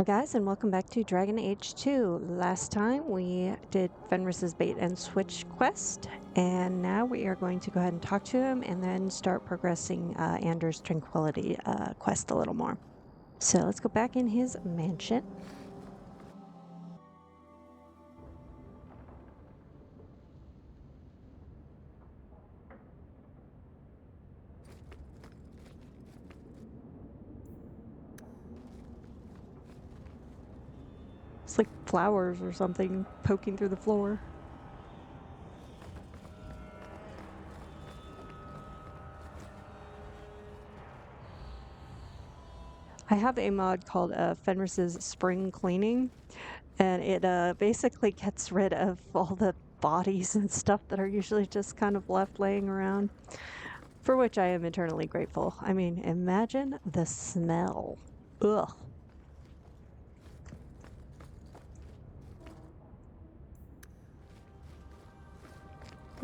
Hi guys, and welcome back to Dragon Age 2. Last time we did Fenris's bait and switch quest, and now we are going to go ahead and talk to him and then start progressing Anders' Tranquility quest a little more. So let's go back in his mansion. It's like flowers or something poking through the floor. I have a mod called Fenris's Spring Cleaning, and it basically gets rid of all the bodies and stuff that are usually just kind of left laying around, for which I am eternally grateful. I mean, imagine the smell. Ugh.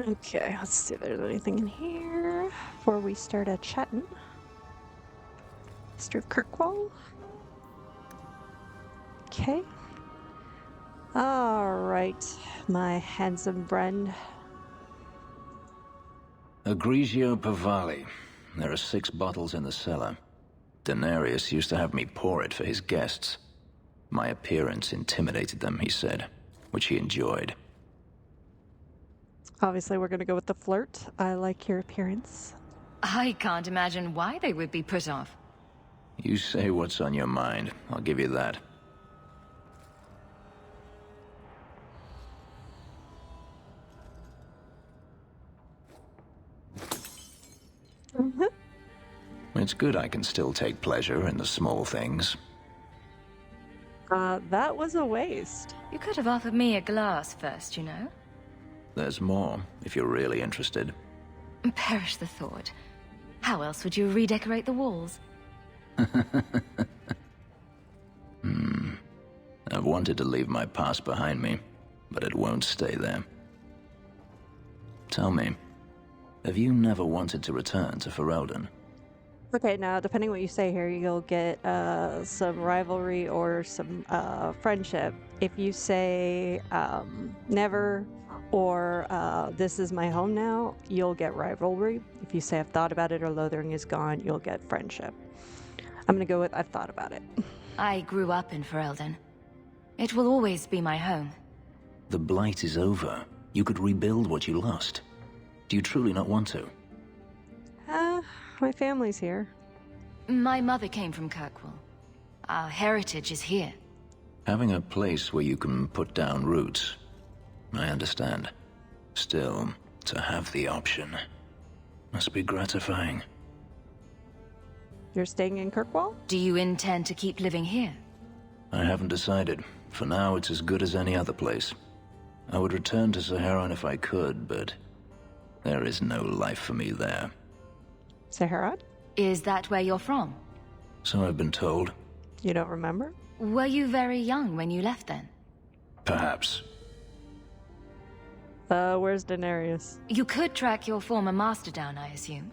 Okay, let's see if there's anything in here before we start chatting. Mr. Kirkwall. Okay. All right, my handsome friend. Agrigio Pavali. There are 6 bottles in the cellar. Denarius used to have me pour it for his guests. My appearance intimidated them, he said, which he enjoyed. Obviously, we're going to go with the flirt. I like your appearance. I can't imagine why they would be put off. You say what's on your mind, I'll give you that. It's good I can still take pleasure in the small things. That was a waste. You could have offered me a glass first, you know? There's more, if you're really interested. Perish the thought. How else would you redecorate the walls? I've wanted to leave my past behind me, but it won't stay there. Tell me, have you never wanted to return to Ferelden? Okay, now depending what you say here, you'll get some rivalry or some friendship. If you say never or this is my home now, you'll get rivalry. If you say I've thought about it or loathing is gone, you'll get friendship. I'm gonna go with I've thought about it. I grew up in Ferelden. It will always be my home. The blight is over. You could rebuild what you lost. Do you truly not want to? My family's here. My mother came from Kirkwall. Our heritage is here. Having a place where you can put down roots. I understand. Still, to have the option must be gratifying. You're staying in Kirkwall? Do you intend to keep living here? I haven't decided. For now, it's as good as any other place. I would return to Saharan if I could, but there is no life for me there. Sahara? Is that where you're from? So I've been told. You don't remember? Were you very young when you left then? Perhaps. Where's Denarius? You could track your former master down, I assume.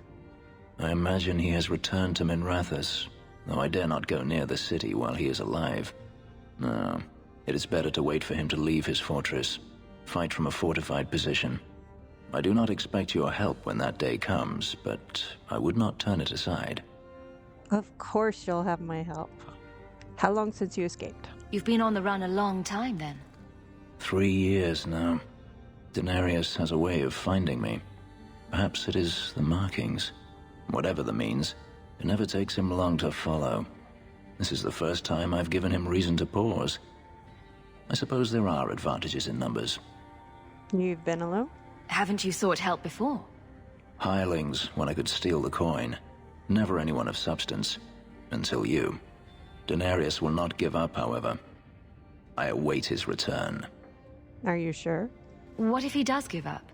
I imagine he has returned to Minrathous, though I dare not go near the city while he is alive. No, it is better to wait for him to leave his fortress, fight from a fortified position. I do not expect your help when that day comes, but I would not turn it aside. Of course you'll have my help. How long since you escaped? You've been on the run a long time then. 3 years now. Denarius has a way of finding me. Perhaps it is the markings. Whatever the means, it never takes him long to follow. This is the first time I've given him reason to pause. I suppose there are advantages in numbers. You've been alone? Haven't you sought help before? Hirelings, when I could steal the coin. Never anyone of substance. Until you. Denarius will not give up, however. I await his return. Are you sure? What if he does give up?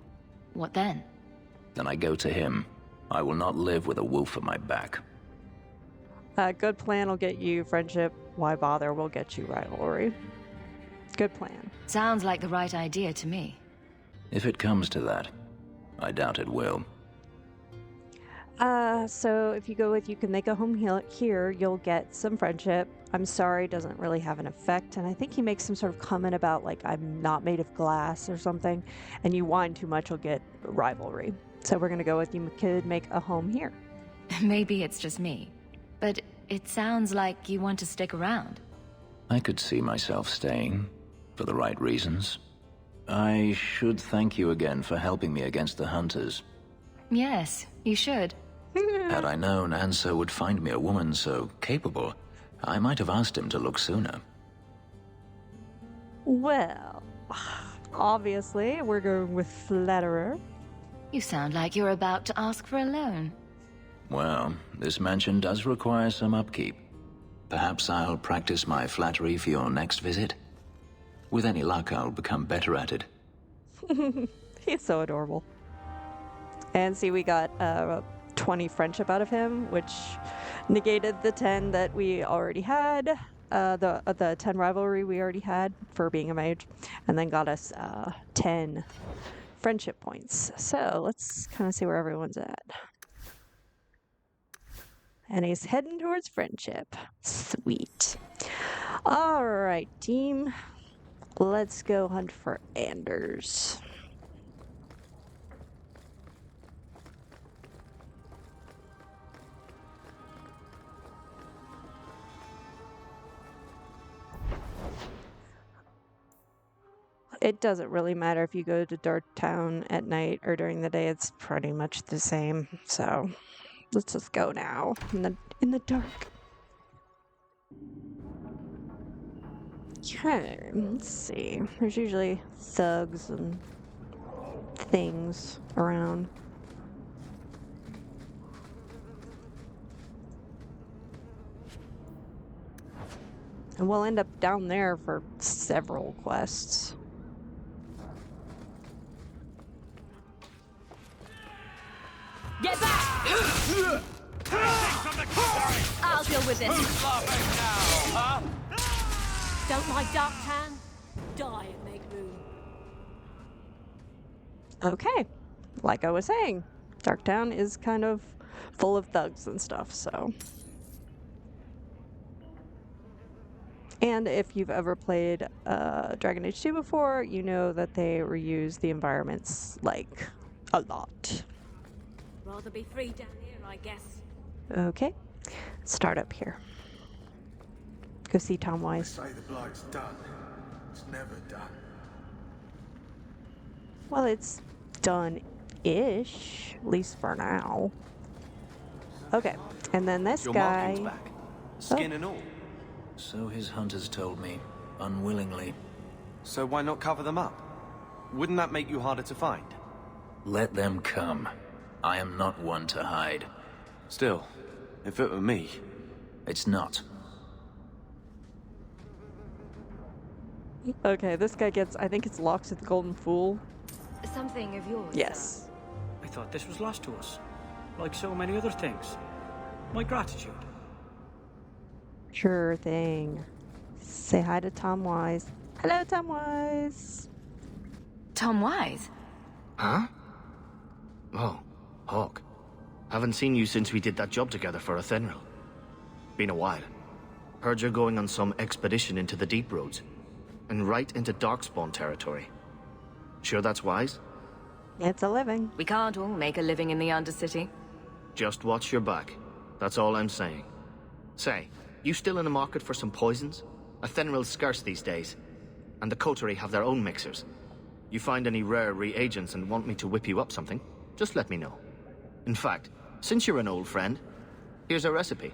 What then? Then I go to him. I will not live with a wolf at my back. A good plan will get you friendship. Why bother will get you rivalry. Good plan. Sounds like the right idea to me. If it comes to that, I doubt it will. So if you go with you can make a home here, you'll get some friendship. I'm sorry doesn't really have an effect. And I think he makes some sort of comment about, like, I'm not made of glass or something. And you whine too much, you'll get rivalry. So we're going to go with you could make a home here. Maybe it's just me, but it sounds like you want to stick around. I could see myself staying, for the right reasons. I should thank you again for helping me against the hunters. Yes, you should. Had I known Anso would find me a woman so capable, I might have asked him to look sooner. Well, obviously, we're going with Flatterer. You sound like you're about to ask for a loan. Well, this mansion does require some upkeep. Perhaps I'll practice my flattery for your next visit. With any luck, I'll become better at it. He's so adorable. And see, we got 20 friendship out of him, which negated the 10 that we already had, the 10 rivalry we already had for being a mage, and then got us 10 friendship points. So let's kind of see where everyone's at. And he's heading towards friendship. Sweet. All right, team. Let's go hunt for Anders. It doesn't really matter if you go to Dark Town at night or during the day. It's pretty much the same. So let's just go now in the dark. Okay, let's see. There's usually thugs and things around. And we'll end up down there for several quests. Get back! I'll deal with this. Don't like Dark Town? Die and make room. Okay, like I was saying, Darktown is kind of full of thugs and stuff, so. And if you've ever played Dragon Age 2 before, you know that they reuse the environments, like, a lot. Rather be free down here, I guess. Okay, start up here. Go see Tom They Wise. say the blight's done. It's never done. Well, it's done-ish, at least for now. Okay, and then this Your guy... marking's back. Skin and all. So his hunters told me, unwillingly. So why not cover them up? Wouldn't that make you harder to find? Let them come. I am not one to hide. Still, if it were me... It's not. Okay, this guy gets, I think it's Locks with the Golden Fool. Something of yours. Yes. I thought this was lost to us, like so many other things. My gratitude. Sure thing. Say hi to Tom Wise. Hello, Tom Wise. Tom Wise? Huh? Oh, Hawke. Haven't seen you since we did that job together for a Fenris. Been a while. Heard you're going on some expedition into the deep roads. And right into Darkspawn territory. Sure that's wise? It's a living. We can't all make a living in the Undercity. Just watch your back. That's all I'm saying. Say, you still in the market for some poisons? A Fenril's scarce these days. And the coterie have their own mixers. You find any rare reagents and want me to whip you up something, just let me know. In fact, since you're an old friend, here's a recipe.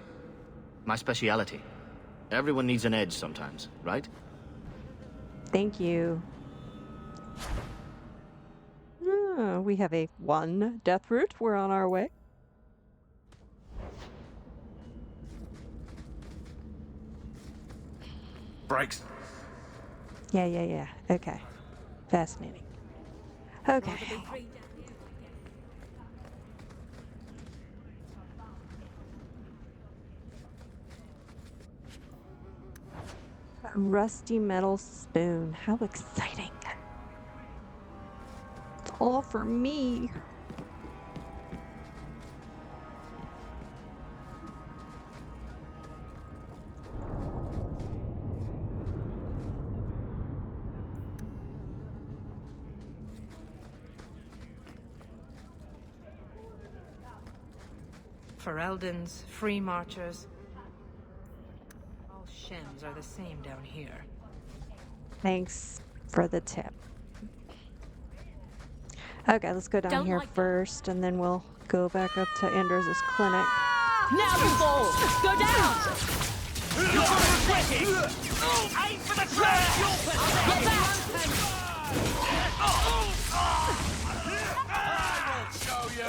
My speciality. Everyone needs an edge sometimes, right? Thank you. We have a 1 death route. We're on our way. Brakes. Yeah. Okay. Fascinating. Okay. Rather be free down here, I guess. A rusty metal spoon. How exciting. It's all for me. Fereldans, Free Marchers. All shims are the same down here. Thanks for the tip. Okay, let's go down Don't here like that. first, and then we'll go back up to Anders' clinic. Now you fall! Go down! Aim for the trap! Get back! Show you!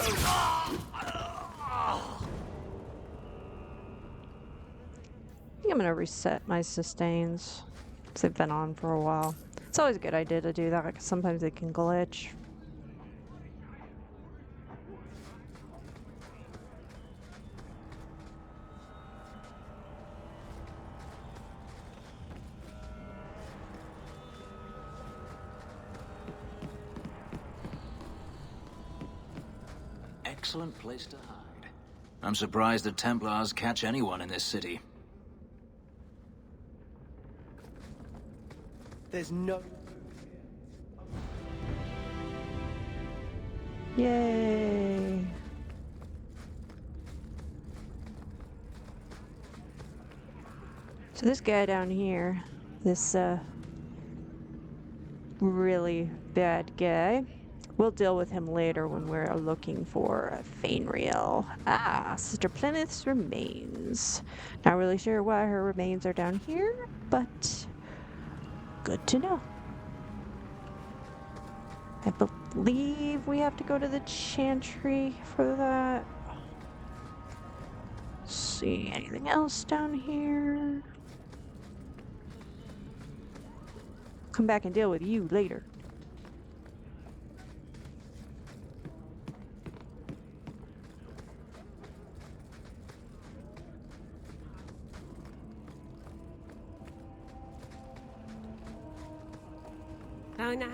I think I'm gonna reset my sustains, because they've been on for a while. It's always a good idea to do that, because sometimes they can glitch. Excellent place to hide. I'm surprised the Templars catch anyone in this city. There's no... Yay! So this guy down here, this really bad guy, we'll deal with him later when we're looking for Fenris. Ah, Sister Plymouth's remains. Not really sure why her remains are down here, but good to know. I believe we have to go to the Chantry for that. Let's see, anything else down here? Come back and deal with you later. Oh, no.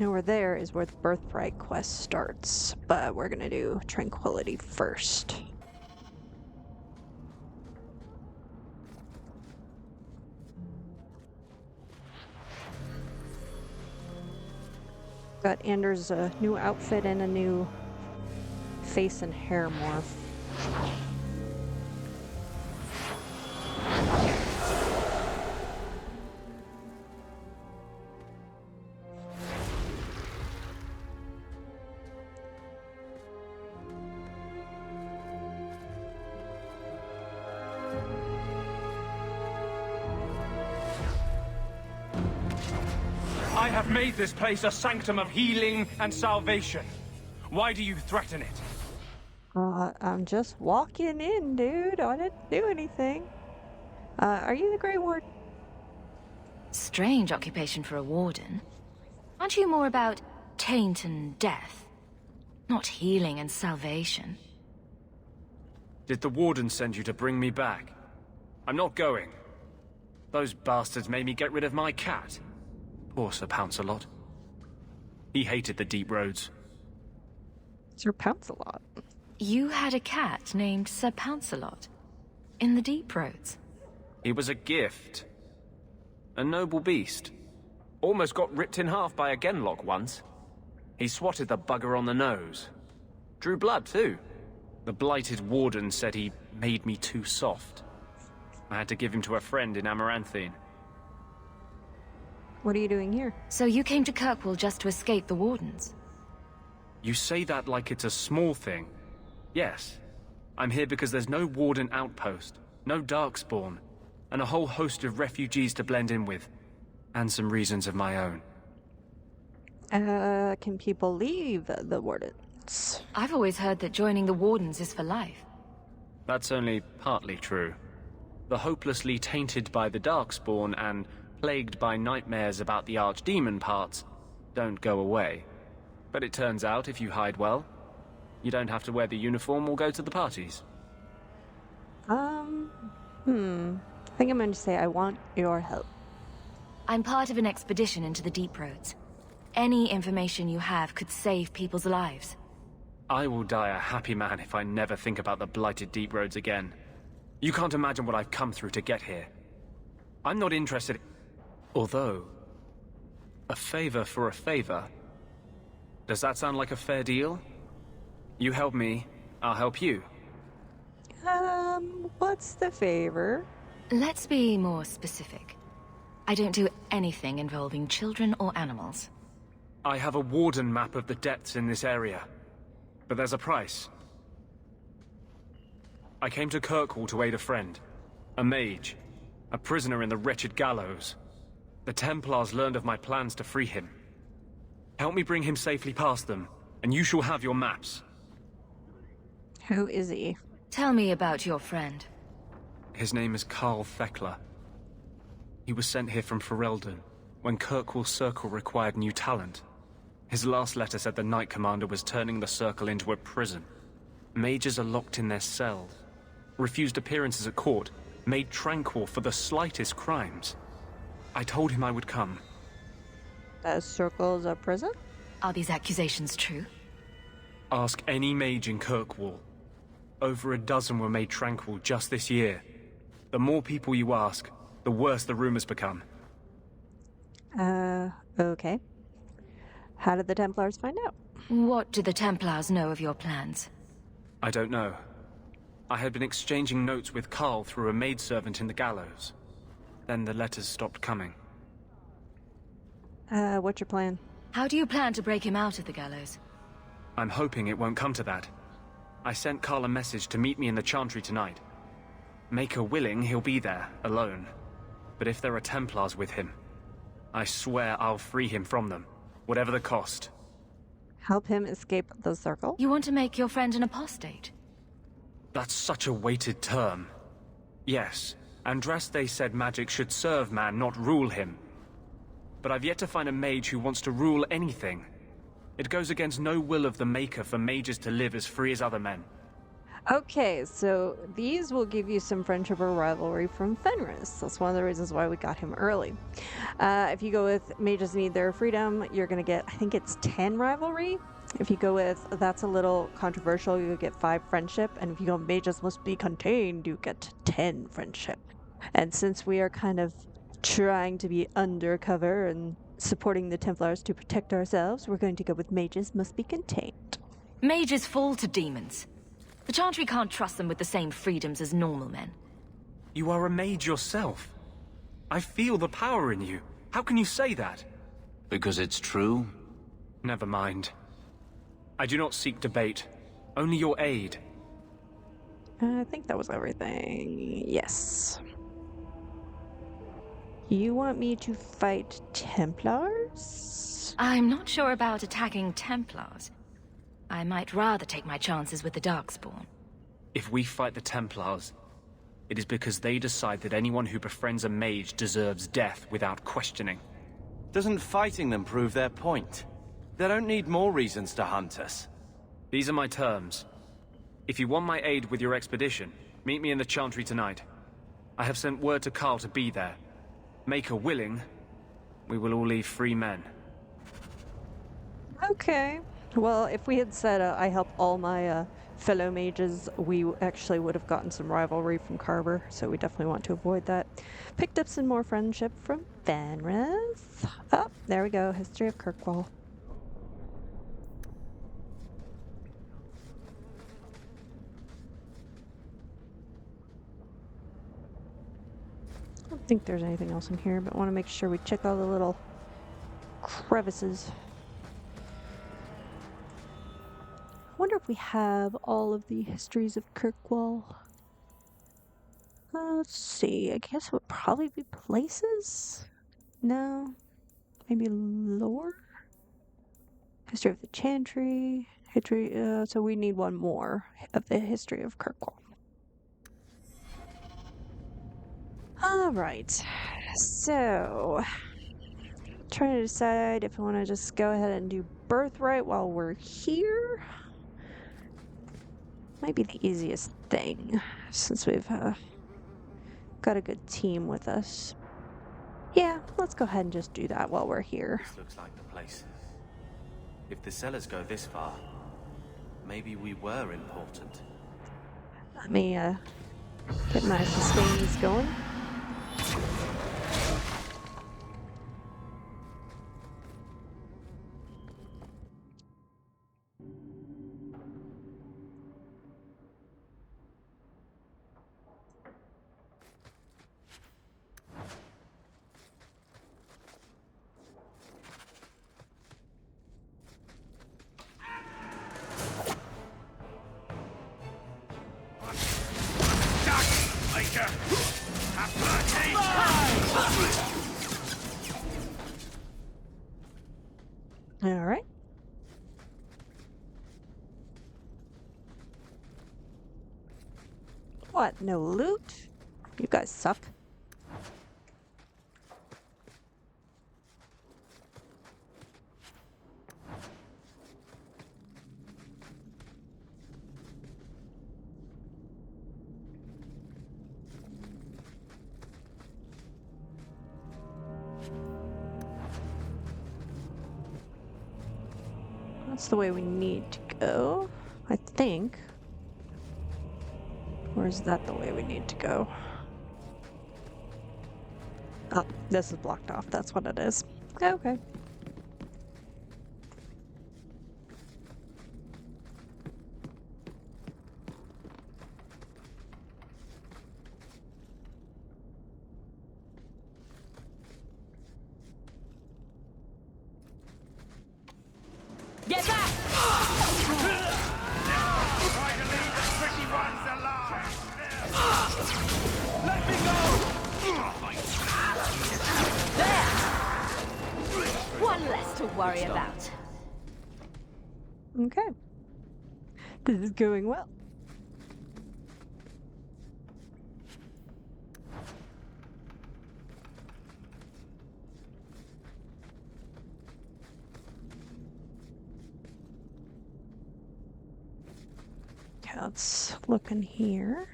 Over there is where the Birthright quest starts, but we're gonna do Tranquility first. Got Anders a new outfit and a new face and hair morph. I have made this place a sanctum of healing and salvation. Why do you threaten it? I'm just walking in, dude. I didn't do anything. Are you the Grey Warden? Strange occupation for a warden. Aren't you more about taint and death? Not healing and salvation. Did the Warden send you to bring me back? I'm not going. Those bastards made me get rid of my cat. Poor Sir Pouncelot. He hated the deep roads. Sir Pouncelot. You had a cat named Sir Pouncelot in the deep roads. He was a gift. A noble beast. Almost got ripped in half by a Genlock once. He swatted the bugger on the nose. Drew blood, too. The blighted Warden said he made me too soft. I had to give him to a friend in Amaranthine. What are you doing here? So you came to Kirkwall just to escape the wardens? You say that like it's a small thing. Yes. I'm here because there's no Warden outpost, no Darkspawn, and a whole host of refugees to blend in with. And some reasons of my own. Can people leave the Wardens? I've always heard that joining the wardens is for life. That's only partly true. The hopelessly tainted by the Darkspawn and plagued by nightmares about the Archdemon parts don't go away. But it turns out if you hide well, you don't have to wear the uniform or go to the parties. I think I'm going to say I want your help. I'm part of an expedition into the deep roads. Any information you have could save people's lives. I will die a happy man if I never think about the blighted deep roads again. You can't imagine what I've come through to get here. I'm not interested... Although... a favor for a favor. Does that sound like a fair deal? You help me, I'll help you. What's the favor? Let's be more specific. I don't do anything involving children or animals. I have a warden map of the depths in this area. But there's a price. I came to Kirkwall to aid a friend. A mage. A prisoner in the wretched gallows. The Templars learned of my plans to free him. Help me bring him safely past them, and you shall have your maps. Who is he? Tell me about your friend. His name is Carl Thekla. He was sent here from Ferelden, when Kirkwall Circle required new talent. His last letter said the Knight Commander was turning the Circle into a prison. Mages are locked in their cells, refused appearances at court, made tranquil for the slightest crimes. I told him I would come. The Circle's a prison? Are these accusations true? Ask any mage in Kirkwall. Over a dozen were made tranquil just this year. The more people you ask, the worse the rumors become. Okay. How did the Templars find out? What do the Templars know of your plans? I don't know. I had been exchanging notes with Carl through a maidservant in the gallows. Then the letters stopped coming. What's your plan? How do you plan to break him out of the gallows? I'm hoping it won't come to that. I sent Carl a message to meet me in the Chantry tonight. Make her willing, he'll be there, alone. But if there are Templars with him, I swear I'll free him from them, whatever the cost. Help him escape the Circle? You want to make your friend an apostate? That's such a weighted term. Yes, Andraste said magic should serve man, not rule him. But I've yet to find a mage who wants to rule anything. It goes against no will of the Maker for mages to live as free as other men. Okay, so these will give you some friendship or rivalry from Fenris. That's one of the reasons why we got him early. If you go with mages need their freedom, you're going to get, I think it's 10 rivalry. If you go with that's a little controversial, you'll get 5 friendship. And if you go mages must be contained, you get 10 friendship. And since we are kind of trying to be undercover and supporting the Templars to protect ourselves, we're going to go with mages must be contained. Mages fall to demons. The Chantry can't trust them with the same freedoms as normal men. You are a mage yourself. I feel the power in you. How can you say that? Because it's true? Never mind. I do not seek debate, only your aid. I think that was everything. Yes. You want me to fight Templars? I'm not sure about attacking Templars. I might rather take my chances with the Darkspawn. If we fight the Templars, it is because they decide that anyone who befriends a mage deserves death without questioning. Doesn't fighting them prove their point? They don't need more reasons to hunt us. These are my terms. If you want my aid with your expedition, meet me in the Chantry tonight. I have sent word to Carl to be there. Make her willing, we will all leave free men. Okay. Well, if we had said I help all my fellow mages, we actually would have gotten some rivalry from Carver, so we definitely want to avoid that. Picked up some more friendship from Fenris. Oh, there we go. History of Kirkwall. I don't think there's anything else in here, but I want to make sure we check all the little crevices. I wonder if we have all of the histories of Kirkwall. Let's see. I guess it would probably be places? No. Maybe lore? History of the Chantry. History, so we need one more of the history of Kirkwall. Alright. So, trying to decide if I want to just go ahead and do Birthright while we're here. Might be the easiest thing, since we've got a good team with us. Yeah, let's go ahead and just do that while we're here. This looks like the place. If the cellars go this far, Maybe we were important. Let me get my sustains going. All right. What? No loot? You guys suck. That's the way we need to go, I think. Or is that the way we need to go? Oh, this is blocked off. That's what it is. Okay. Get back! There! One less to worry about. Okay. This is going well. Okay, let's look in here.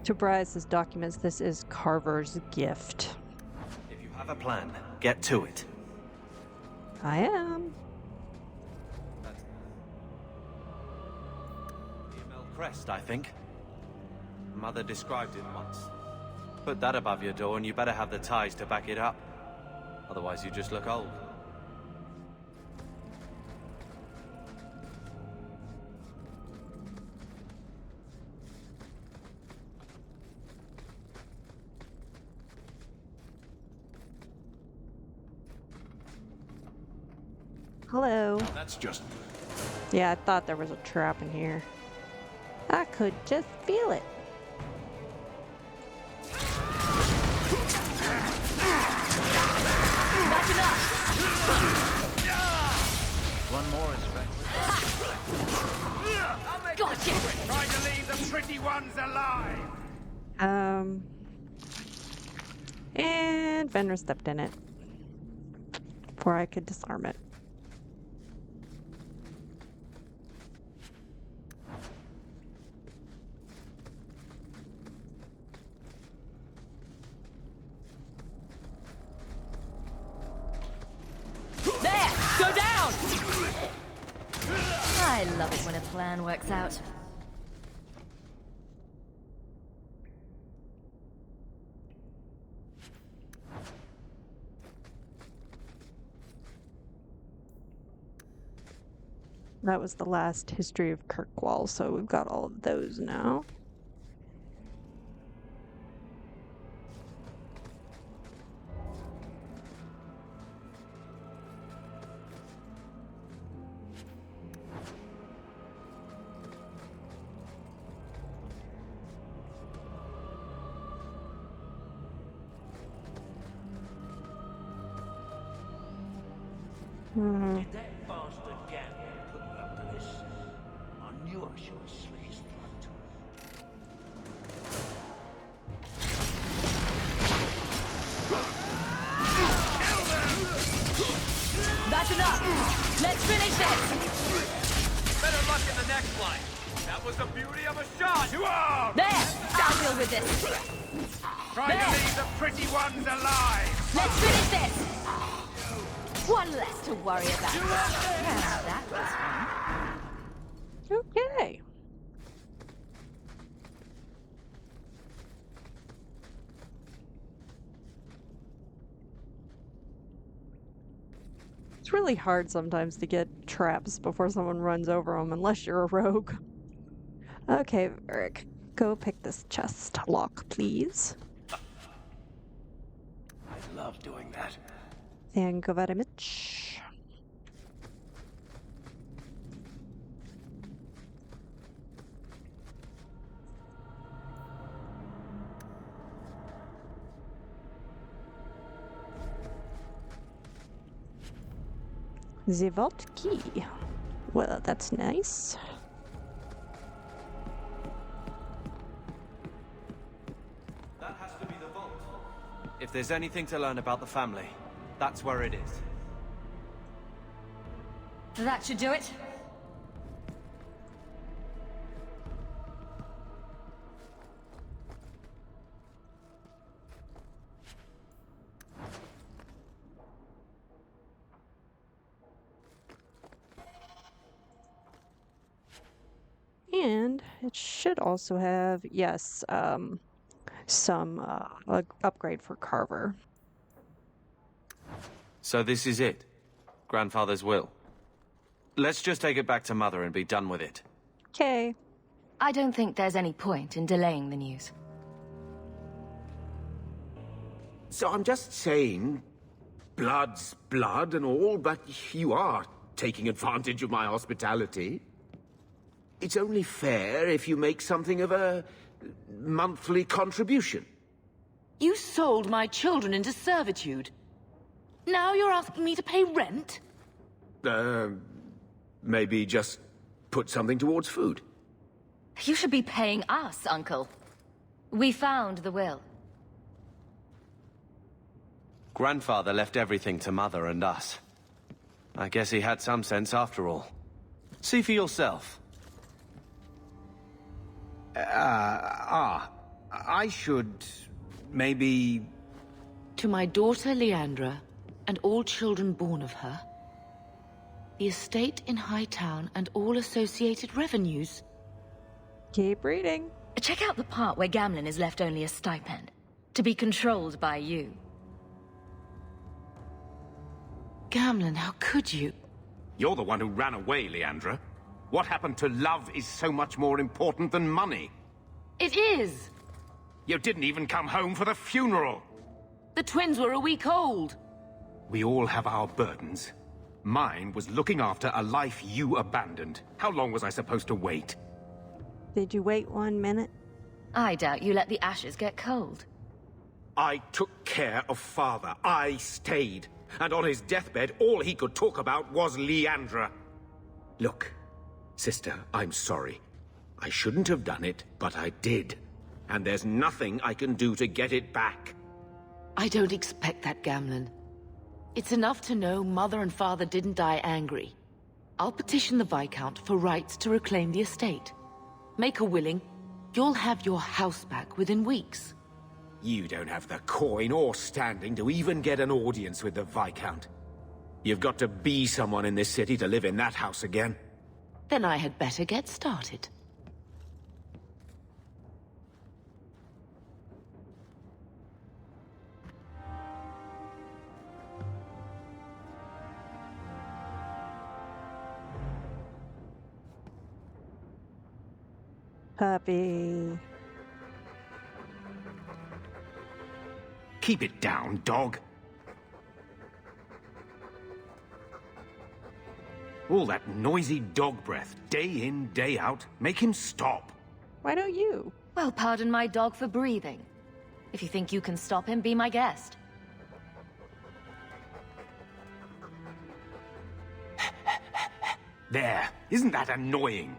To Bryce's documents, this is Carver's gift. If you have a plan, get to it. I am. Female crest, I think. Mother described it once. Put that above your door and you better have the ties to back it up. Otherwise you just look old. Hello. That's just... Yeah, I thought there was a trap in here. I could just feel it. That's enough! One more is right. Gotcha! Try to leave the pretty ones alive! And Fenris stepped in it before I could disarm it. There! Go down! I love it when a plan works out. That was the last history of Kirkwall, so we've got all of those now. Did that bastard Gavin put you up to this? I knew I should have slit his throat. That's enough! Let's finish this! Better luck in the next one. That was the beauty of a shot! You are! There! I'll deal with this. Try to leave the pretty ones alive! Let's finish this! One less to worry about. Now that was fun. Okay. It's really hard sometimes to get traps before someone runs over them, unless you're a rogue. Okay, Eric, go pick this chest lock, please. I love doing that. Thank you very much. The vault key. Well, that's nice. That has to be the vault. If there's anything to learn about the family, that's where it is. That should do it. And it should also have, yes, some upgrade for Carver. So this is it? Grandfather's will? Let's just take it back to Mother and be done with it. Okay. I don't think there's any point in delaying the news. So I'm just saying, blood's blood and all, but you are taking advantage of my hospitality. It's only fair if you make something of a monthly contribution. You sold my children into servitude. Now you're asking me to pay rent? Maybe just put something towards food. You should be paying us, Uncle. We found the will. Grandfather left everything to Mother and us. I guess he had some sense after all. See for yourself. I should... maybe... To my daughter Leandra, and all children born of her, the estate in Hightown and all associated revenues. Keep reading. Check out the part where Gamlin is left only a stipend, to be controlled by you. Gamlin, how could you? You're the one who ran away, Leandra. What happened to love is so much more important than money. It is! You didn't even come home for the funeral! The twins were a week old. We all have our burdens. Mine was looking after a life you abandoned. How long was I supposed to wait? Did you wait 1 minute? I doubt you let the ashes get cold. I took care of Father. I stayed. And on his deathbed, all he could talk about was Leandra. Look, sister, I'm sorry. I shouldn't have done it, but I did. And there's nothing I can do to get it back. I don't expect that, Gamlin. It's enough to know Mother and Father didn't die angry. I'll petition the Viscount for rights to reclaim the estate. Make a willing, you'll have your house back within weeks. You don't have the coin or standing to even get an audience with the Viscount. You've got to be someone in this city to live in that house again. Then I had better get started. Puppy. Keep it down, dog. All that noisy dog breath, day in, day out, make him stop. Why don't you? Well, pardon my dog for breathing. If you think you can stop him, be my guest. There, isn't that annoying?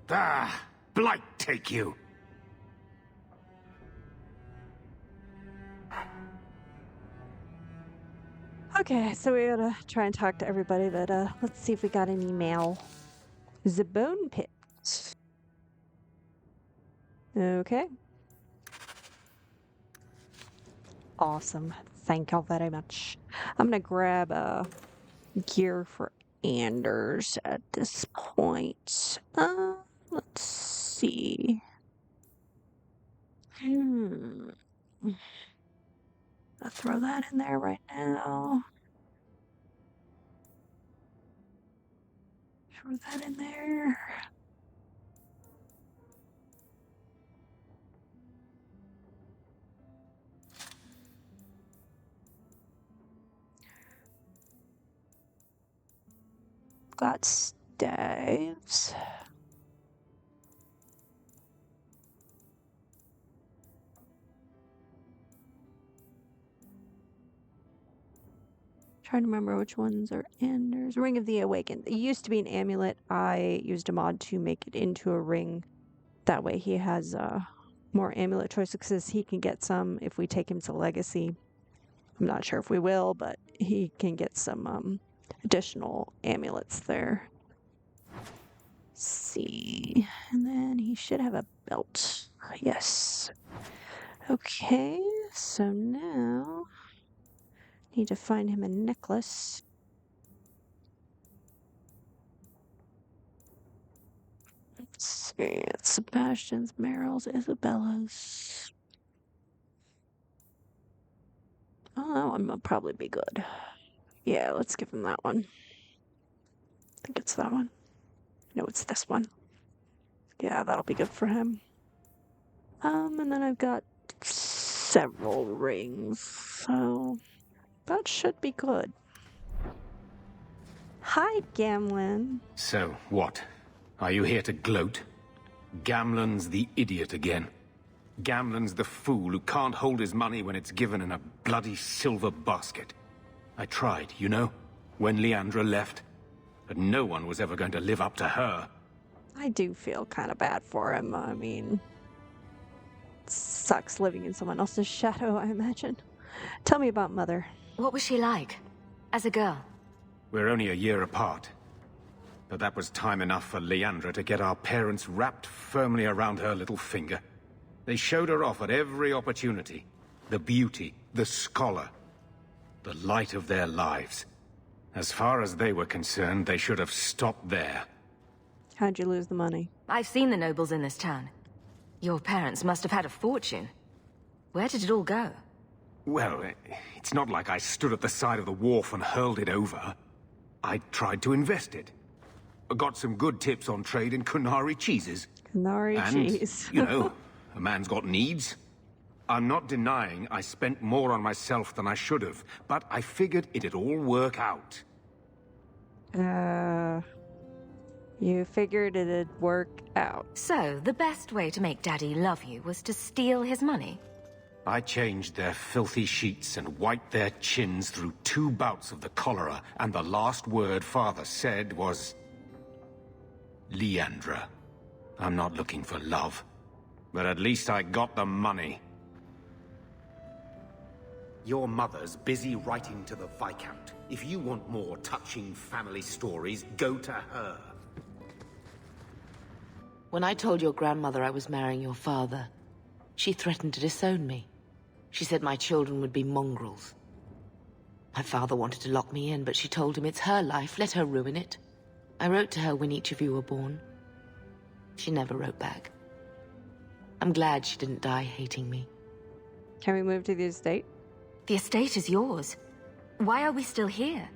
Ah, blight take you. Okay, so we gotta try and talk to everybody, but let's see if we got any mail. The bone pit. Okay. Awesome. Thank you very much. I'm gonna grab gear for Anders at this point. Let's see. I'll throw that in there right now. Throw that in there. Got staves. Trying to remember which ones are Anders. Ring of the Awakened. It used to be an amulet. I used a mod to make it into a ring. That way he has more amulet choices because he can get some if we take him to Legacy. I'm not sure if we will, but he can get some additional amulets there. Let's see. And then he should have a belt. Yes. Okay, so now need to find him a necklace. Let's see. It's Sebastian's, Meryl's, Isabella's. Oh, that one will probably be good. Yeah, let's give him that one. I think it's that one. No, it's this one. Yeah, that'll be good for him. And then I've got several rings, so that should be good. Hi, Gamlin. So, what? Are you here to gloat? Gamlen's the idiot again. Gamlen's the fool who can't hold his money when it's given in a bloody silver basket. I tried, you know, when Leandra left. But no one was ever going to live up to her. I do feel kind of bad for him. I mean, it sucks living in someone else's shadow, I imagine. Tell me about Mother. What was she like? As a girl? We're only a year apart. But that was time enough for Leandra to get our parents wrapped firmly around her little finger. They showed her off at every opportunity. The beauty, the scholar, the light of their lives. As far as they were concerned, they should have stopped there. How'd you lose the money? I've seen the nobles in this town. Your parents must have had a fortune. Where did it all go? Well, it's not like I stood at the side of the wharf and hurled it over. I tried to invest it. I got some good tips on trade in Kunari cheeses. Kunari cheese. You know, a man's got needs. I'm not denying I spent more on myself than I should have, but I figured it'd all work out. You figured it'd work out. So, the best way to make Daddy love you was to steal his money? I changed their filthy sheets and wiped their chins through 2 bouts of the cholera, and the last word Father said was... Leandra. I'm not looking for love, but at least I got the money. Your mother's busy writing to the Viscount. If you want more touching family stories, go to her. When I told your grandmother I was marrying your father, she threatened to disown me. She said my children would be mongrels. My father wanted to lock me in, but she told him it's her life, let her ruin it. I wrote to her when each of you were born. She never wrote back. I'm glad she didn't die hating me. Can we move to the estate? The estate is yours. Why are we still here?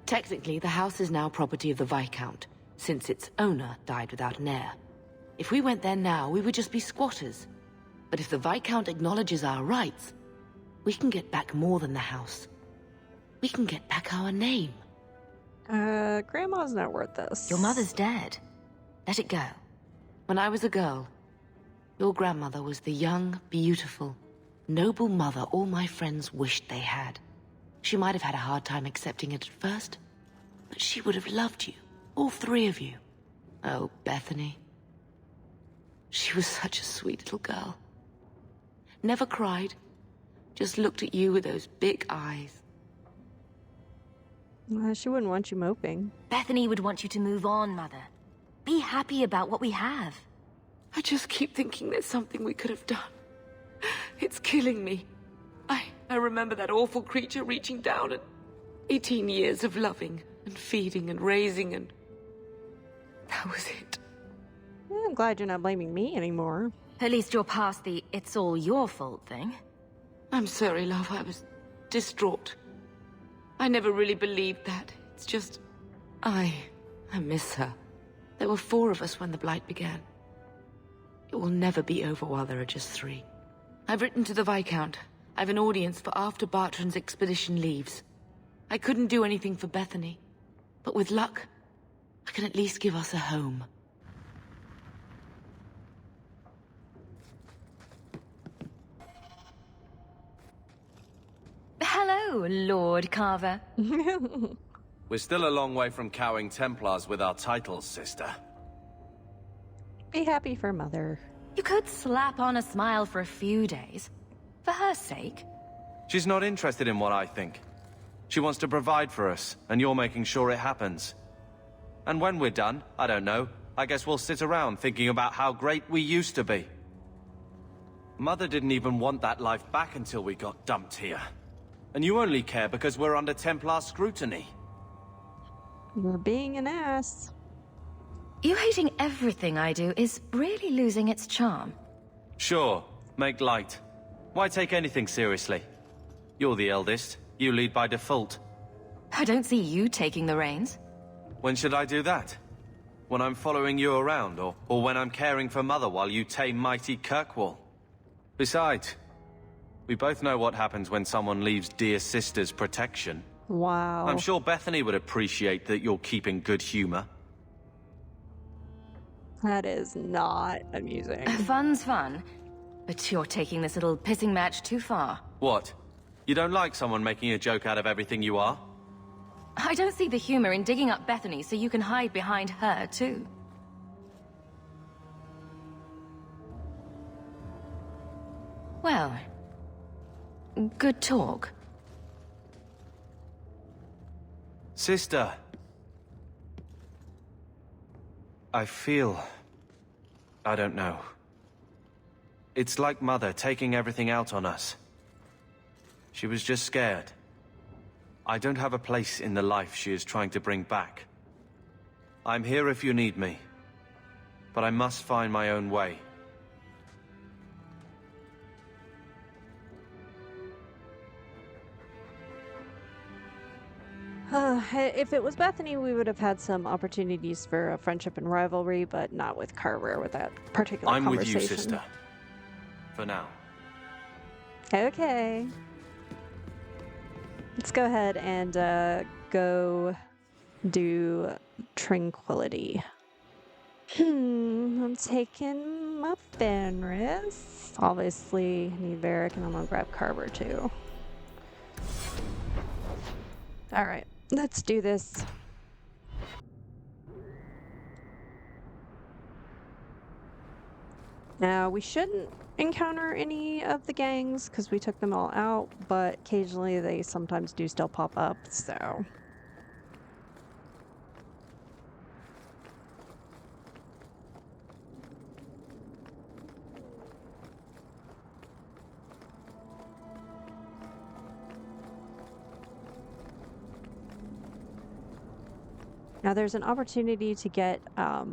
Technically, the house is now property of the Viscount, since its owner died without an heir. If we went there now, we would just be squatters. But if the Viscount acknowledges our rights, we can get back more than the house. We can get back our name. Grandma's not worth this. Your mother's dead. Let it go. When I was a girl, your grandmother was the young, beautiful, noble mother all my friends wished they had. She might have had a hard time accepting it at first, but she would have loved you, all 3 of you. Oh, Bethany. She was such a sweet little girl. Never cried, just looked at you with those big eyes. She wouldn't want you moping. Bethany would want you to move on, Mother. Be happy about what we have. I just keep thinking there's something we could have done. It's killing me. I remember that awful creature reaching down and 18 years of loving and feeding and raising, and that was it. Yeah, I'm glad you're not blaming me anymore. At least you're past the it's all your fault thing. I'm sorry, love. I was distraught. I never really believed that. It's just... I miss her. There were 4 of us when the Blight began. It will never be over while there are just 3. I've written to the Viscount. I've an audience for after Bartrand's expedition leaves. I couldn't do anything for Bethany, but with luck, I can at least give us a home. Hello, Lord Carver. We're still a long way from cowing Templars with our titles, sister. Be happy for Mother. You could slap on a smile for a few days. For her sake. She's not interested in what I think. She wants to provide for us, and you're making sure it happens. And when we're done, I don't know, I guess we'll sit around thinking about how great we used to be. Mother didn't even want that life back until we got dumped here. And you only care because we're under Templar scrutiny. You're being an ass. You hating everything I do is really losing its charm. Sure, make light. Why take anything seriously? You're the eldest. You lead by default. I don't see you taking the reins. When should I do that? When I'm following you around, or when I'm caring for Mother while you tame mighty Kirkwall? Besides, we both know what happens when someone leaves dear sister's protection. Wow. I'm sure Bethany would appreciate that you're keeping good humor. That is not amusing. Fun's fun, but you're taking this little pissing match too far. What? You don't like someone making a joke out of everything you are? I don't see the humor in digging up Bethany so you can hide behind her, too. Well, good talk. Sister. I feel... I don't know. It's like Mother taking everything out on us. She was just scared. I don't have a place in the life she is trying to bring back. I'm here if you need me. But I must find my own way. If it was Bethany, we would have had some opportunities for a friendship and rivalry, but not with Carver with that particular I'm conversation. with you, sister. For now. Okay. Let's go ahead and go do Tranquility. I'm taking my Fenris. Obviously, I need Varric, and I'm gonna grab Carver too. Alright, let's do this. Now, we shouldn't encounter any of the gangs because we took them all out, but occasionally they sometimes do still pop up, so... Now there's an opportunity to get a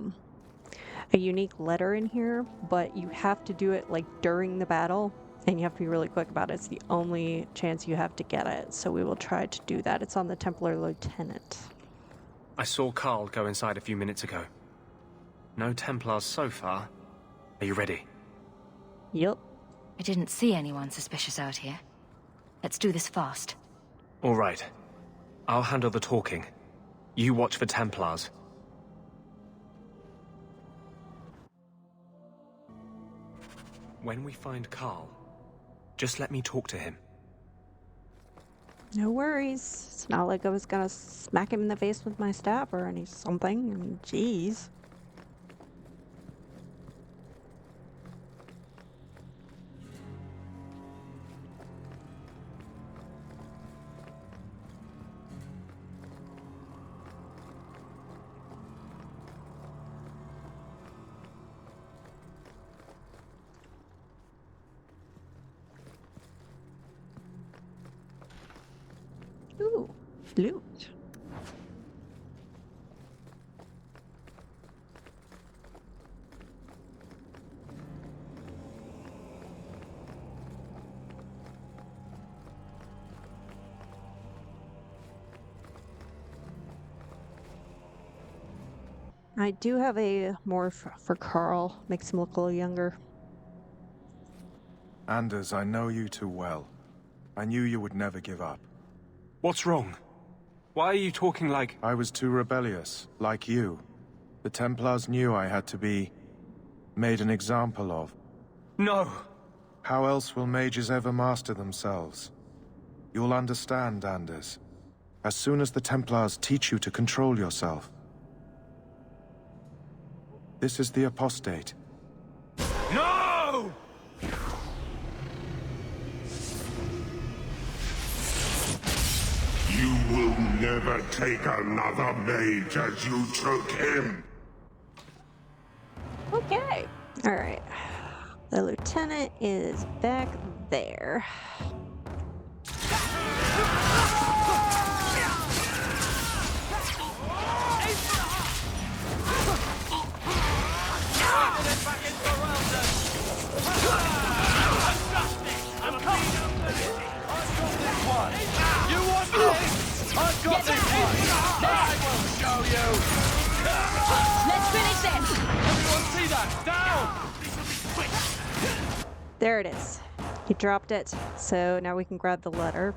unique letter in here, but you have to do it like during the battle, and you have to be really quick about it. It's the only chance you have to get it, so we will try to do that. It's on the Templar Lieutenant. I saw Carl go inside a few minutes ago. No Templars so far. Are you ready? Yep. I didn't see anyone suspicious out here. Let's do this fast. All right. I'll handle the talking. You watch for Templars. When we find Carl, just let me talk to him. No worries. It's not like I was gonna smack him in the face with my staff or something. I mean, jeez. Ooh, loot. I do have a morph for Carl. Makes him look a little younger. Anders, I know you too well. I knew you would never give up. What's wrong? Why are you talking like... I was too rebellious, like you. The Templars knew I had to be... made an example of. No! How else will mages ever master themselves? You'll understand, Anders. As soon as the Templars teach you to control yourself. This is the apostate. No! You will never take another mage as you took him. Okay. All right. The lieutenant is back there. You want this? I've got this one! I will show you! Let's finish this! Everyone see that? Down! There it is. He dropped it. So now we can grab the letter.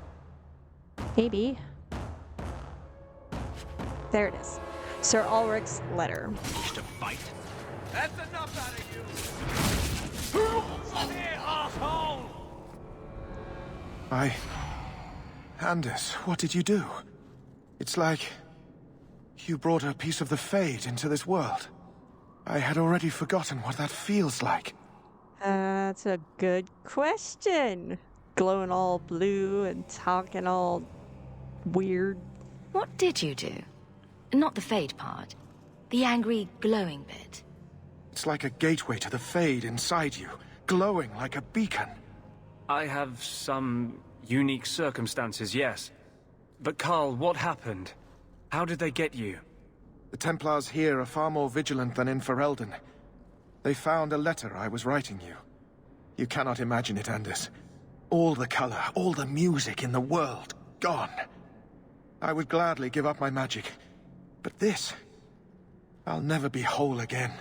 Maybe. There it is. Sir Ulrich's letter. Wish to fight? That's enough out of you! Here, asshole! Anders, what did you do? It's like... you brought a piece of the Fade into this world. I had already forgotten what that feels like. That's a good question. Glowing all blue and talking all weird. What did you do? Not the Fade part. The angry, glowing bit. It's like a gateway to the Fade inside you, glowing like a beacon. I have some unique circumstances, yes. But Carl, what happened? How did they get you? The Templars here are far more vigilant than in Ferelden. They found a letter I was writing you. You cannot imagine it, Anders. All the color, all the music in the world, gone. I would gladly give up my magic. But this... I'll never be whole again.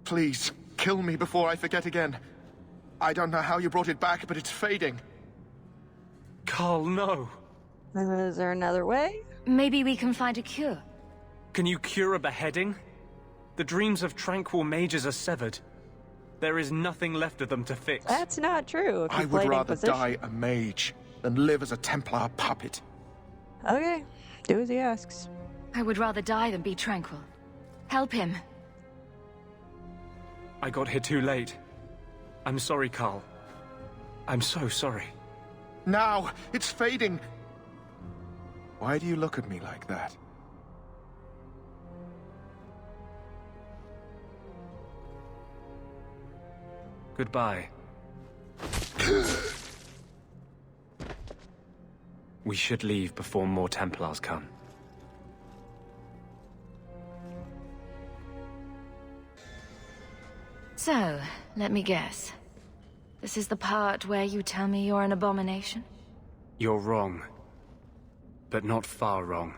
Please, kill me before I forget again. I don't know how you brought it back, but it's fading. Carl, no. Is there another way? Maybe we can find a cure. Can you cure a beheading? The dreams of tranquil mages are severed. There is nothing left of them to fix. That's not true. I would rather die a mage than live as a Templar puppet. Okay, do as he asks. I would rather die than be tranquil. Help him. I got here too late. I'm sorry, Carl. I'm so sorry. Now! It's fading! Why do you look at me like that? Goodbye. We should leave before more Templars come. So, let me guess. This is the part where you tell me you're an abomination? You're wrong. But not far wrong.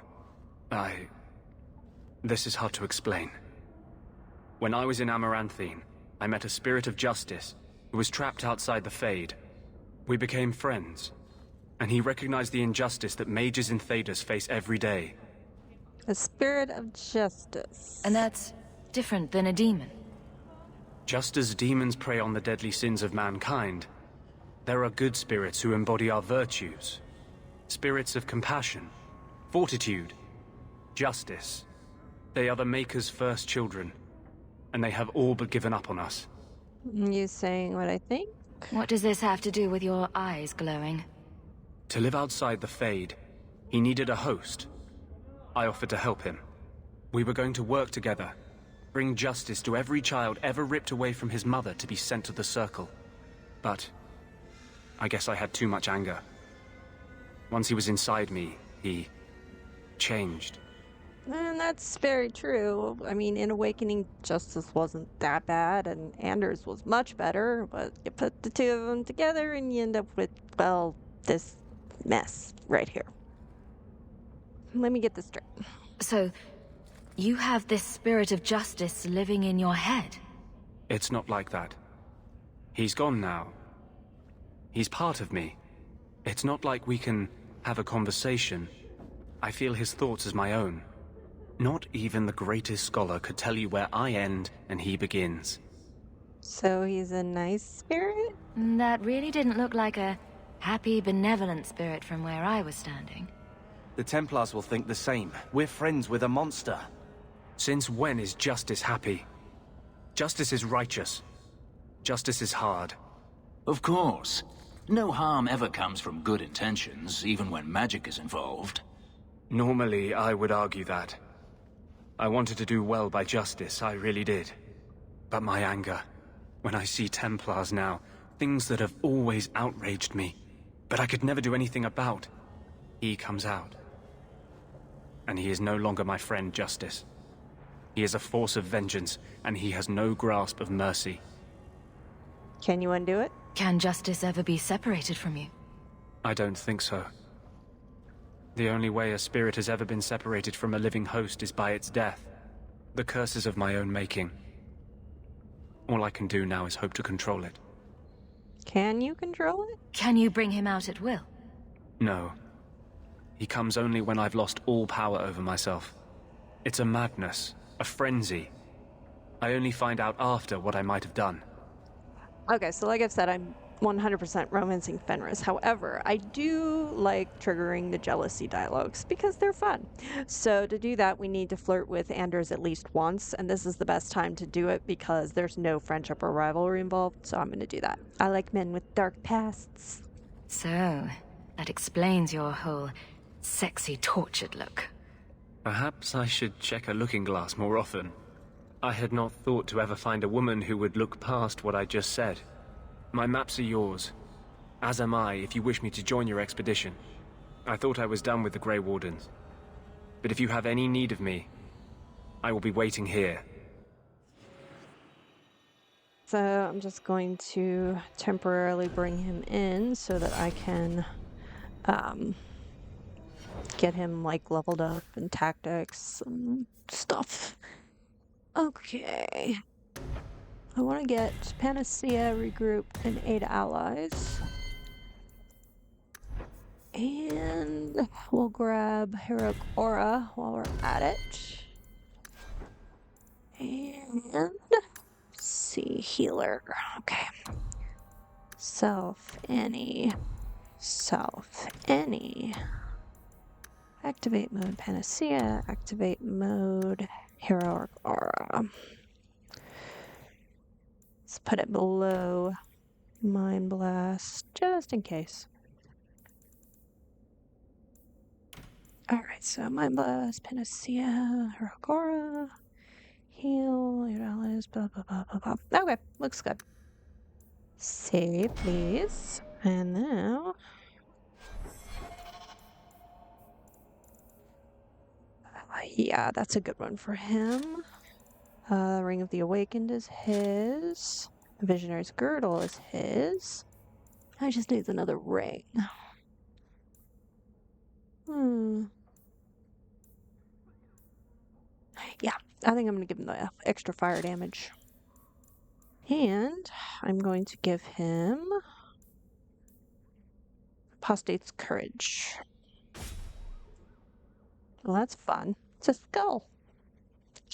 This is hard to explain. When I was in Amaranthine, I met a spirit of justice who was trapped outside the Fade. We became friends, and he recognized the injustice that mages in Thedas face every day. A spirit of justice. And that's different than a demon. Just as demons prey on the deadly sins of mankind, there are good spirits who embody our virtues. Spirits of compassion, fortitude, justice. They are the Maker's first children, and they have all but given up on us. You saying what I think? What does this have to do with your eyes glowing? To live outside the Fade, he needed a host. I offered to help him. We were going to work together, bring justice to every child ever ripped away from his mother to be sent to the Circle. But I guess I had too much anger. Once he was inside me, he changed. And that's very true. I mean, in Awakening, Justice wasn't that bad, and Anders was much better, but you put the two of them together and you end up with, well, this mess right here. Let me get this straight. So, you have this spirit of justice living in your head? It's not like that. He's gone now. He's part of me. It's not like we can have a conversation. I feel his thoughts as my own. Not even the greatest scholar could tell you where I end and he begins. So he's a nice spirit? That really didn't look like a happy, benevolent spirit from where I was standing. The Templars will think the same. We're friends with a monster. Since when is justice happy? Justice is righteous. Justice is hard. Of course. No harm ever comes from good intentions, even when magic is involved. Normally, I would argue that. I wanted to do well by justice, I really did. But my anger, when I see Templars now, things that have always outraged me, but I could never do anything about, he comes out. And he is no longer my friend, Justice. He is a force of vengeance, and he has no grasp of mercy. Can you undo it? Can justice ever be separated from you? I don't think so. The only way a spirit has ever been separated from a living host is by its death. The curse is of my own making. All I can do now is hope to control it. Can you control it? Can you bring him out at will? No. He comes only when I've lost all power over myself. It's a madness, a frenzy. I only find out after what I might have done. Okay, so like I've said, I'm 100% romancing Fenris. However, I do like triggering the jealousy dialogues because they're fun. So to do that, we need to flirt with Anders at least once, and this is the best time to do it because there's no friendship or rivalry involved, so I'm going to do that. I like men with dark pasts. So, that explains your whole sexy, tortured look. Perhaps I should check a looking glass more often. I had not thought to ever find a woman who would look past what I just said. My maps are yours, as am I if you wish me to join your expedition. I thought I was done with the Grey Wardens. But if you have any need of me, I will be waiting here. So I'm just going to temporarily bring him in so that I can get him like leveled up in tactics and stuff. Okay. I want to get Panacea, regroup, and 8 allies. And we'll grab Heroic Aura while we're at it. And let's see, healer. Okay. Self, any. Self, any. Activate mode, Panacea. Activate mode, Heroic Aura. Let's put it below Mind Blast, just in case. Alright, so Mind Blast, Panacea, Heroic Aura, heal, your allies, blah, blah, blah, blah, blah. Okay, looks good. Save, please. And now... yeah, that's a good one for him. Ring of the Awakened is his. Visionary's Girdle is his. I just need another ring. Yeah, I think I'm going to give him the extra fire damage. And I'm going to give him Apostate's Courage. Well, that's fun. It's a skull.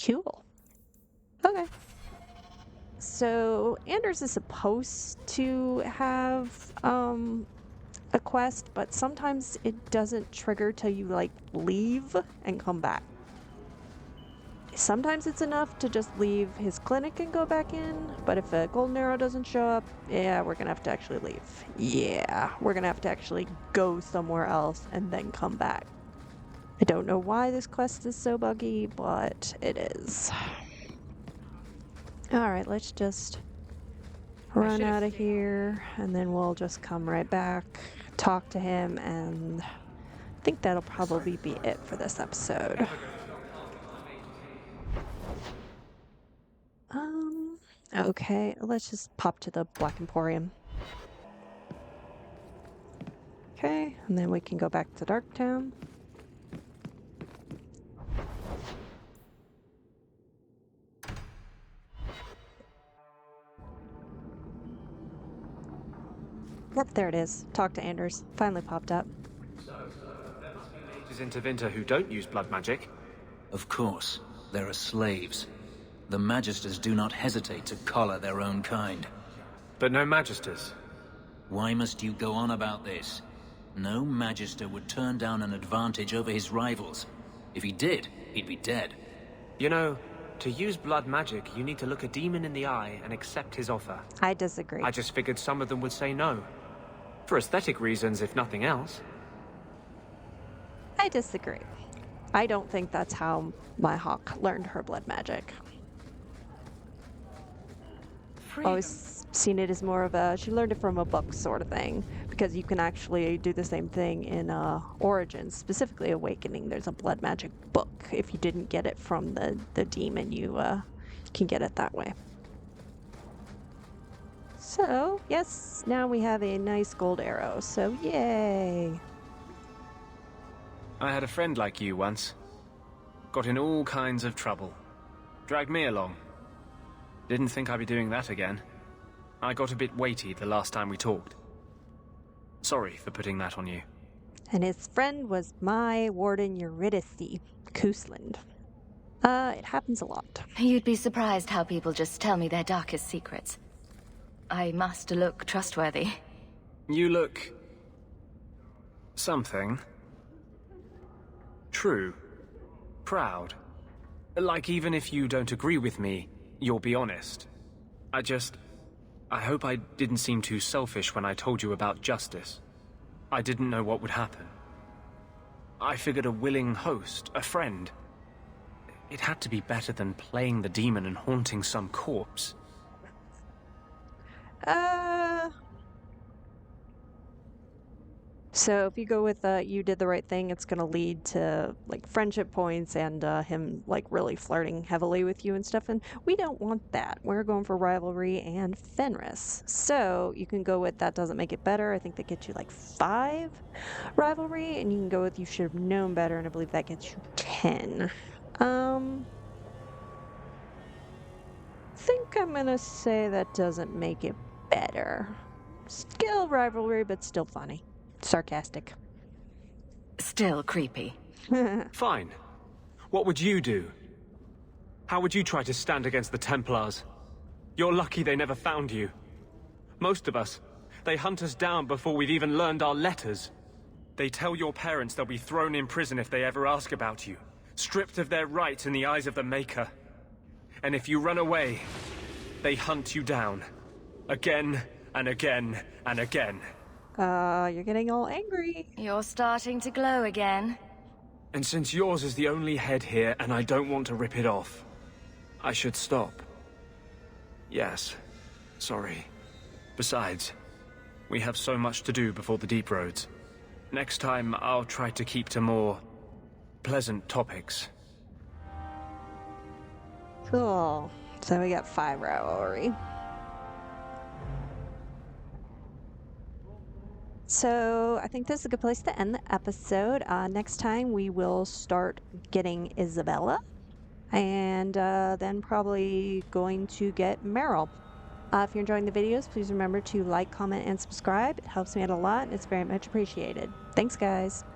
Cool. Okay. So Anders is supposed to have a quest, but sometimes it doesn't trigger till you like leave and come back. Sometimes it's enough to just leave his clinic and go back in, but if a golden arrow doesn't show up, yeah, we're gonna have to actually leave. Yeah, we're gonna have to actually go somewhere else and then come back. I don't know why this quest is so buggy, but it is. Alright, let's just run out of here, and then we'll just come right back, talk to him, and think that'll probably be it for this episode. Okay, let's just pop to the Black Emporium. Okay, and then we can go back to Darktown. Yep, there it is. Talk to Anders. Finally popped up. There must be mages in Tevinter who don't use blood magic. Of course. There are slaves. The Magisters do not hesitate to collar their own kind. But no Magisters. Why must you go on about this? No Magister would turn down an advantage over his rivals. If he did, he'd be dead. You know, to use blood magic, you need to look a demon in the eye and accept his offer. I disagree. I just figured some of them would say no. For aesthetic reasons, if nothing else. I disagree. I don't think that's how my Hawke learned her blood magic. Always seen it as more of a, she learned it from a book sort of thing, because you can actually do the same thing in Origins, specifically Awakening. There's a blood magic book. If you didn't get it from the demon, you can get it that way. So, yes, now we have a nice gold arrow, so yay! I had a friend like you once. Got in all kinds of trouble. Dragged me along. Didn't think I'd be doing that again. I got a bit weighty the last time we talked. Sorry for putting that on you. And his friend was my warden Eurydice, Koosland. It happens a lot. You'd be surprised how people just tell me their darkest secrets. I must look trustworthy. You look... something. True. Proud. Like even if you don't agree with me, you'll be honest. I hope I didn't seem too selfish when I told you about justice. I didn't know what would happen. I figured a willing host, a friend. It had to be better than playing the demon and haunting some corpse. So if you go with you did the right thing, it's going to lead to like friendship points and him like really flirting heavily with you and stuff, and we don't want that. We're going for rivalry and Fenris. So you can go with that doesn't make it better. I think that gets you like 5 rivalry, and you can go with you should have known better, and I believe that gets you 10. I think I'm going to say that doesn't make it better. Skill rivalry, but still funny. Sarcastic. Still creepy. Fine. What would you do? How would you try to stand against the Templars? You're lucky they never found you. Most of us, they hunt us down before we've even learned our letters. They tell your parents they'll be thrown in prison if they ever ask about you, stripped of their rights in the eyes of the Maker. And if you run away, they hunt you down. Again and again and again. You're getting all angry. You're starting to glow again. And since yours is the only head here and I don't want to rip it off, I should stop. Yes. Sorry. Besides, we have so much to do before the Deep Roads. Next time, I'll try to keep to more pleasant topics. Cool. So we got 5 rivalry. So I think this is a good place to end the episode. Next time we will start getting Isabella, and then probably going to get Meryl. If you're enjoying the videos, please remember to like, comment, and subscribe. It helps me out a lot, and it's very much appreciated. Thanks, guys.